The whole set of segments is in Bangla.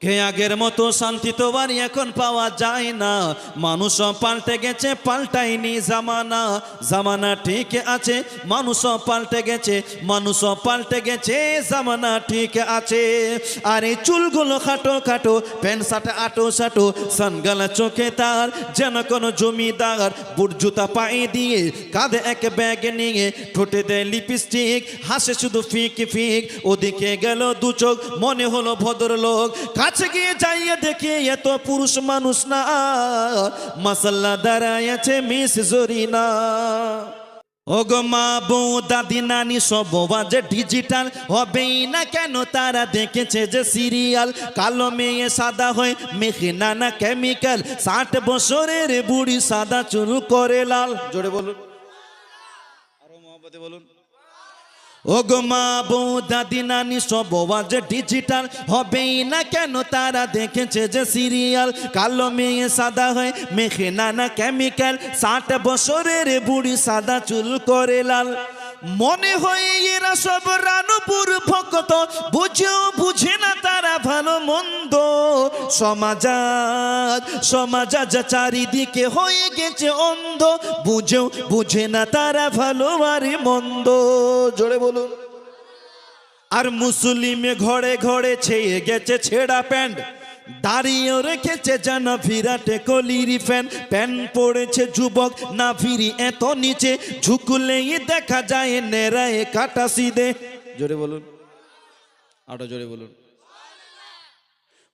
কে আগের মতো শান্তি তো আর এখন পাওয়া যায় না। মানুষও পাল্টে গেছে, পাল্টায়নি জামানা। জামানা ঠিক আছে, মানুষও পাল্টে গেছে, মানুষও পাল্টে গেছে, জামানা ঠিক আছে। আর এই চুলগুলো খাটো খাটো, প্যান্ট শার্ট আটো সাটো, সানগালা চোখে তার যেন কোনো জমিদার। বুট জুতা পায়ে দিয়ে, কাঁধে এক ব্যাগ নিয়ে, ঠোঁটে দেয় লিপস্টিক, হাসে শুধু ফিক ফিক। ওদিকে গেল দু চোখ, মনে হলো ভদ্রলোক। কাছে গিয়ে যাইয়ে দেখি এত পুরুষ মানুষ না, মাসাল্লাহ দাঁড়ায় আছে মিস জরিনা। ওগো মা বউ দাদি নানি সব আজ ডিজিটাল, হবেই না কেন তারা দেখেছে যে সিরিয়াল। কালো মেয়ে সাদা হয়, মেঘনা না কেমিক্যাল, 60 বছরের বুড়ি সাদা চুল করে লাল। জোরে বলুন, আরো মহব্বতে বলুন। ওগো মা বউ দাদি নানি সব আজ ডিজিটাল, হবেই না কেন তারা দেখেছে যে সিরিয়াল। কালো মেয়ে সাদা হয়, মেঘনা না কেমিক্যাল, 60 বছরের বুড়ি সাদা চুল করে লাল। মনে হয় এরা সব রানুপুর ভক্ত, বুঝেও বুঝে না তারা ভালো মন্দ। সমাজ চারিদিকে হয়ে গেছে অন্ধ, বুঝেও বুঝে না তারা ভালো আর মন্দ। জোরে বলুন। আর মুসলিমে ঘরে ঘরে ছেয়ে গেছে ছেঁড়া প্যান্ট, দাঁড়িয়েও রেখেছে যেন বিরাটে কলির ফ্যান। প্যান্ট পড়েছে যুবক না ফিরি এত নিচে, ঝুঁকলেই দেখা যায় নেড়ায় কাটা সিদে। জোরে বলুন, আরো জোরে বলুন।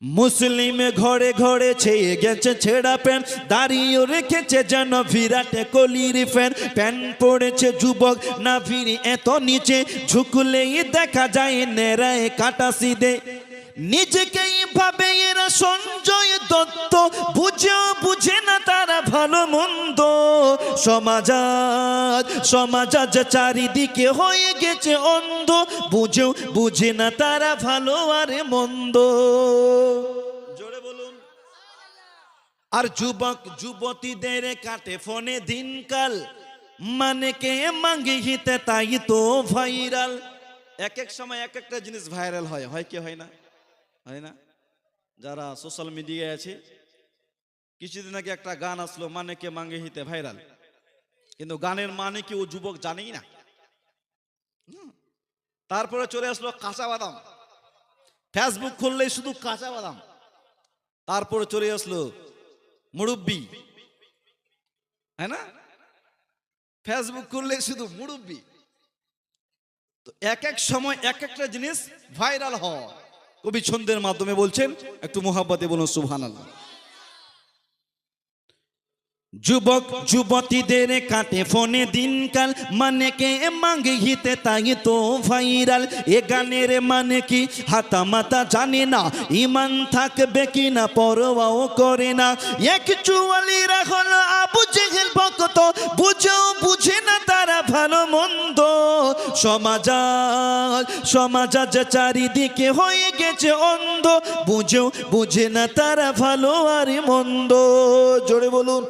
মুসলিমে ঘরে ঘরে ছেয়ে গেছে ছেঁড়া প্যান্ট, দাঁড়িয়েও রেখেছে যেন বিরাটে কলির ফ্যান। প্যান্ট পড়েছে যুবক না ফিরি এত নিচে, ঝুঁকলেই দেখা যায় নেড়ায় কাটা সিদে। নিজেকেই ভাবে এরা সঞ্জয় দত্ত, বুঝেও বুঝে না তারা ভালো মন্দ। সমাজ চারিদিকে হয়ে গেছে অন্ধ, বুঝেও বুঝে না তারা ভালো আর মন্দ। জোরে বলুন। আর যুবক যুবতীদের কাটে ফোনে দিনকাল, মানে কে মাঙ্গি হিতে তাই তো ভাইরাল। এক এক সময় এক একটা জিনিস ভাইরাল হয়, হয় কি হয় না? হয় না? যারা সোশ্যাল মিডিয়ায় আছে, কিছুদিন আগে একটা গান আসলো, মানে কে মাঙ্গে হিতে ভাইরাল, কিন্তু গানের মানে কি ও যুবক জানেই না। তারপরে চলে আসলো কাঁচা বাদাম, ফেসবুক খুললেই শুধু কাঁচা বাদাম। তারপরে চলে আসলো মুরব্বি, হ্যাঁ না? ফেসবুক খুললেই শুধু মুরব্বি। তো এক এক সময় এক একটা জিনিস ভাইরাল হয়। কবি ছন্দের মাধ্যমে বলছেন, একটু মোহাব্বতে বলুন সুবহানাল্লাহ। যুবক যুবতীদের কাটে ফোনে দিনকাল, মানে কে মাঙ্গে হিতে তাই তো ভাইরাল। এ গানের মানে কি হাতা মাতা জানে না, ইমান থাকবে কিনা পরোয়াও করে না। একচুয়ালিরা হলো আবু জেহেল ভক্ত, বুঝেও বুঝে না তারা ভালো মন্দ। সমাজ চারিদিকে হয়ে গেছে অন্ধ, বুঝেও বুঝে না তারা ভালো আর মন্দ। জোরে বলুন।